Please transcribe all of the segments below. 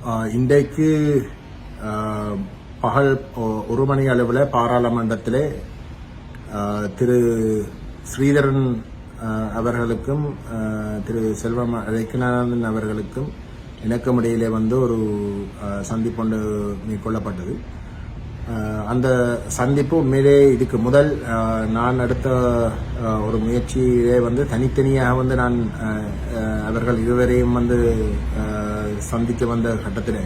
இன்றைக்கு பகல் 1 மணி அளவில் பாராளுமன்றத்திலே திரு ஸ்ரீதரன் அவர்களுக்கும் திரு செல்வம் அழைக்கநாதன் அவர்களுக்கும் எனக்கும் இடையிலே ஒரு சந்திப்பு மேற்கொள்ளப்பட்டது. அந்த சந்திப்பு உண்மையிலே இதுக்கு முதல் நான் எடுத்த ஒரு முயற்சியிலே தனித்தனியாக நான் அவர்கள் இருவரையும் சந்திக்க வந்த கட்டத்தில்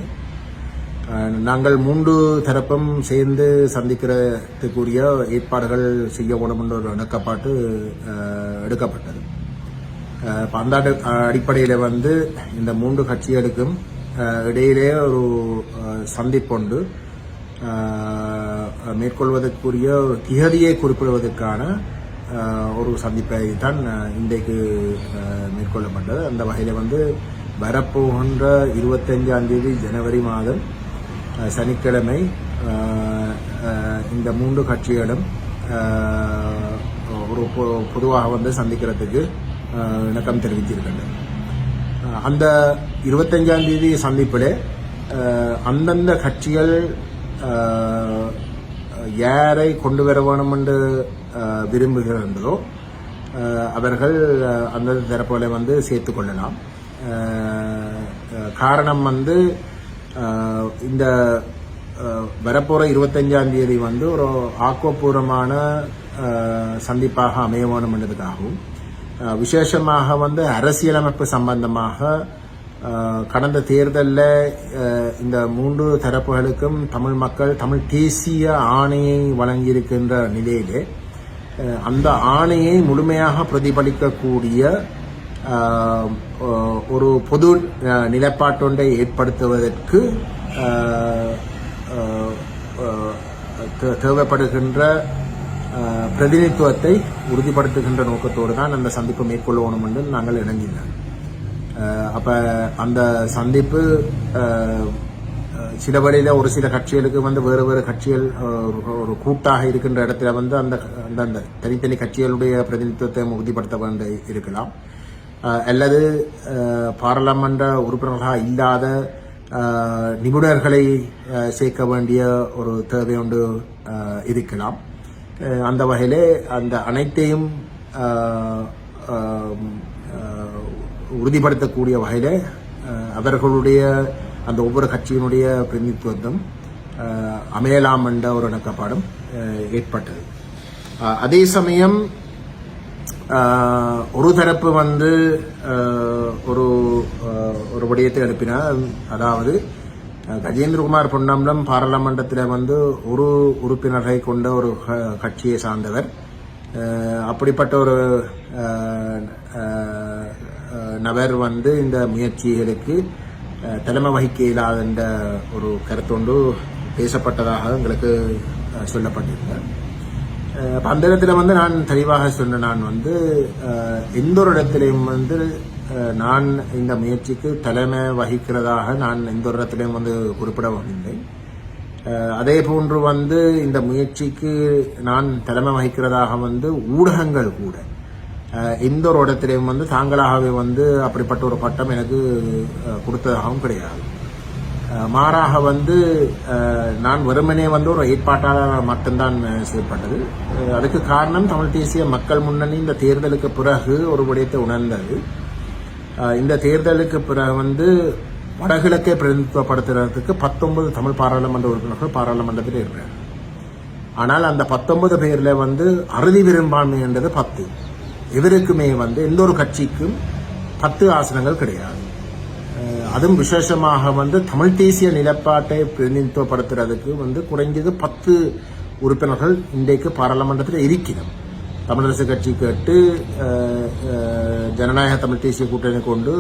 நாங்கள் 3 தரப்பும் சேர்ந்து சந்திக்கிறதுக்குரிய ஏற்பாடுகள் செய்ய வேணும் என்ற ஒரு இணக்கப்பாட்டு எடுக்கப்பட்டது. அந்த அடிப்படையில் இந்த 3 கட்சிகளுக்கும் இடையிலே ஒரு சந்திப்பொண்டு மேற்கொள்வதற்குரிய திகதியை குறிப்பிடுவதற்கான ஒரு சந்திப்பை தான் இன்றைக்கு மேற்கொள்ளப்பட்டது. அந்த வகையில் வரப்போகின்ற 25ஆம் தேதி ஜனவரி மாதம் சனிக்கிழமை இந்த 3 கட்சிகளும் ஒரு பொதுவாக சந்திக்கிறதுக்கு இணக்கம் தெரிவித்திருக்கின்றன. அந்த 25ஆம் தேதி சந்திப்பில் அந்தந்த கட்சிகள் யாரை கொண்டு வர வேணும் என்று விரும்புகிறதோ அவர்கள் அந்த தரப்புகளை சேர்த்து கொள்ளலாம். காரணம் இந்த வரப்போற 25ஆம் தேதி ஒரு ஆக்கப்பூர்வமான சந்திப்பாக அமைய வேணும் என்பதற்காகவும் விசேஷமாக அரசியலமைப்பு சம்பந்தமாக கடந்த தேர்தலில் இந்த 3 தரப்புகளுக்கும் தமிழ் மக்கள் தமிழ் தேசிய ஆணையை வழங்கியிருக்கின்ற நிலையிலே அந்த ஆணையை முழுமையாக பிரதிபலிக்கக்கூடிய ஒரு பொது நிலைப்பாட்டொன்றை ஏற்படுத்துவதற்கு தேவைப்படுகின்ற பிரதிநிதித்துவத்தை உறுதிப்படுத்துகின்ற நோக்கத்தோடு தான் அந்த சந்திப்பு மேற்கொள்ளணும் என்று நாங்கள் இணங்கினோம். அப்ப அந்த சந்திப்பு சில வழியில ஒரு சில கட்சிகளுக்கு வேறு வேறு கட்சிகள் ஒரு கூட்டாக இருக்கின்ற இடத்துல அந்த தனித்தனி கட்சிகளுடைய பிரதிநிதித்துவத்தை உறுதிப்படுத்த வேண்டி இருக்கலாம், அல்லது பாராளுமன்ற உறுப்பினர்களாக இல்லாத நிபுணர்களை சேர்க்க வேண்டிய ஒரு தேவை ஒன்று இருக்கலாம். அந்த வகையிலே அந்த அனைத்தையும் உறுதிப்படுத்தக்கூடிய வகையில் அவர்களுடைய அந்த ஒவ்வொரு கட்சியினுடைய பிரதிநிதித்துவம் அமையலாம் என்ற ஒரு இணக்கப்பாடும் ஏற்பட்டது. அதே சமயம் ஒரு தரப்பு ஒரு விடயத்தை எழுப்பினார். அதாவது கஜேந்திரகுமார் பொன்னம்பலம் பாராளுமன்றத்தில் ஒரு உறுப்பினரை கொண்ட ஒரு கட்சியை சார்ந்தவர். அப்படிப்பட்ட ஒரு நபர் இந்த முயற்சிகளுக்கு தலைமை வகிக்க இயலாத என்ற ஒரு கருத்தொன்று பேசப்பட்டதாக எங்களுக்கு சொல்லப்பட்டிருந்தார். அந்த இடத்துல நான் தெளிவாக சொன்ன நான் எந்த ஒரு இடத்திலையும் நான் இந்த முயற்சிக்கு தலைமை வகிக்கிறதாக நான் எந்த ஒரு இடத்திலையும் குறிப்பிடவில்லை. அதே போன்று இந்த முயற்சிக்கு நான் தலைமை வகிக்கிறதாக ஊடகங்கள் கூட எந்த ஒரு இடத்திலையும் தாங்களாகவே அப்படிப்பட்ட ஒரு பட்டம் எனக்கு கொடுத்ததாகவும் கிடையாது. மாறாக நான் வெறுமனே ஒரு ஏற்பாட்டாளர் மட்டும்தான் செய்யப்பட்டது. அதுக்கு காரணம் தமிழ் தேசிய மக்கள் முன்னணி இந்த தேர்தலுக்கு பிறகு ஒரு விடயத்தை உணர்ந்தது. இந்த தேர்தலுக்கு பிறகு வடகிழக்கை பிரதிநிதித்துவப்படுத்துறதுக்கு 19 தமிழ் பாராளுமன்ற உறுப்பினர்கள் பாராளுமன்றத்தில் இருக்கிறார். ஆனால் அந்த 19 பேர்ல அறுதி பெரும்பான்மை என்றது 10. இவருக்குமே எந்த ஒரு கட்சிக்கும் 10 ஆசனங்கள் கிடையாது. அதுவும் விசேஷமாக தமிழ் தேசிய நிலப்பாட்டை பிரதிநிதித்துவப்படுத்துறதுக்கு குறைஞ்சது 10 உறுப்பினர்கள் இன்றைக்கு பாராளுமன்றத்தில் இருக்கிறோம். தமிழரசு கட்சிக்கு 8, ஜனநாயக தமிழ் தேசிய கூட்டணிக்கு 1,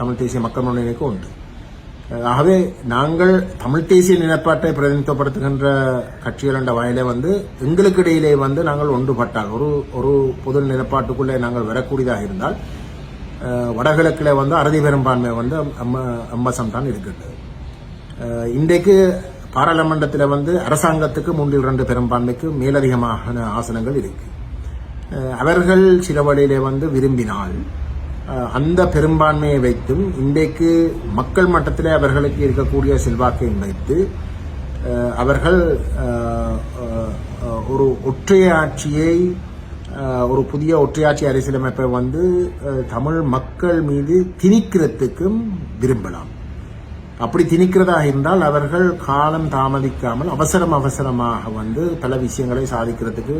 தமிழ் தேசிய மக்கள் முன்னணிக்கு 1. ஆகவே நாங்கள் தமிழ் தேசிய நிலப்பாட்டை பிரதிநிதித்துவப்படுத்துகின்ற கட்சிகள் என்ற வகையிலே எங்களுக்கு இடையிலே நாங்கள் ஒன்றுபட்டால் ஒரு பொது நிலப்பாட்டுக்குள்ளே நாங்கள் வரக்கூடியதாக இருந்தால் வடகிழக்கில் அறுதி பெரும்பான்மை அம்பசம் தான் இருக்கின்றது. இன்றைக்கு பாராளுமன்றத்தில் அரசாங்கத்துக்கு 3/2 பெரும்பான்மைக்கு மேலதிகமான ஆசனங்கள் இருக்கு. அவர்கள் சில வழியிலே விரும்பினால் அந்த பெரும்பான்மையை வைத்தும் இன்றைக்கு மக்கள் மட்டத்தில் அவர்களுக்கு இருக்கக்கூடிய செல்வாக்கையும் வைத்து அவர்கள் ஒரு ஒற்றையாட்சியை ஒரு புதிய ஒற்றையாட்சி அரசியலமைப்பை தமிழ் மக்கள் மீது திணிக்கிறதுக்கும் விரும்பலாம். அப்படி திணிக்கிறதாக இருந்தால் அவர்கள் காலம் தாமதிக்காமல் அவசரமாக பல விஷயங்களை சாதிக்கிறதுக்கு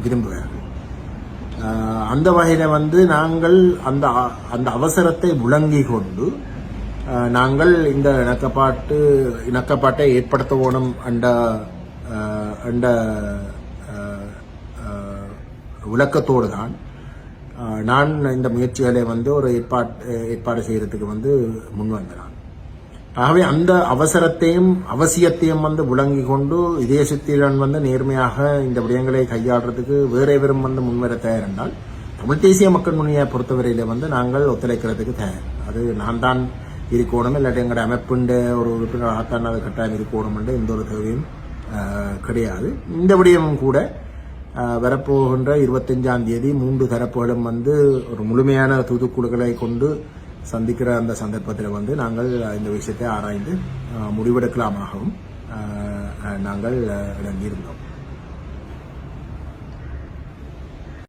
விரும்புவார்கள். அந்த வகையில நாங்கள் அந்த அவசரத்தை விளங்கி கொண்டு நாங்கள் இந்த இணக்கப்பாட்டை ஏற்படுத்த வேணும் என்ற விளக்கத்தோடு தான் நான் இந்த முயற்சிகளை ஒரு ஏற்பாடு செய்யறதுக்கு முன் வந்தேன். ஆகவே அந்த அவசரத்தையும் அவசியத்தையும் விளங்கி கொண்டு இதேசத்திடன் நேர்மையாக இந்த விடயங்களை கையாடுறதுக்கு வேற எவரும் முன்வர தயார் என்றால் தமிழ் தேசிய மக்கள் முன்னியை பொறுத்தவரையில நாங்கள் ஒத்துழைக்கிறதுக்கு தயார். அது நான் தான் இருக்கணும், இல்லாட்டி எங்களோட அமைப்புண்ட ஒரு உறுப்பினராகத்தான் அது கட்டாயம் இருக்கணும் என்ற எந்த ஒரு தேவையும் கிடையாது. இந்த விடயமும் கூட வரப்போகின்ற 25ஆம் தேதி 3 தரப்புகளும் ஒரு முழுமையான தூதுக்குழுக்களை கொண்டு சந்திக்கிற அந்த சந்தர்ப்பத்தில் நாங்கள் இந்த விஷயத்தை ஆராய்ந்து முடிவெடுக்கலாமாகவும் நாங்கள் இறங்கியிருந்தோம்.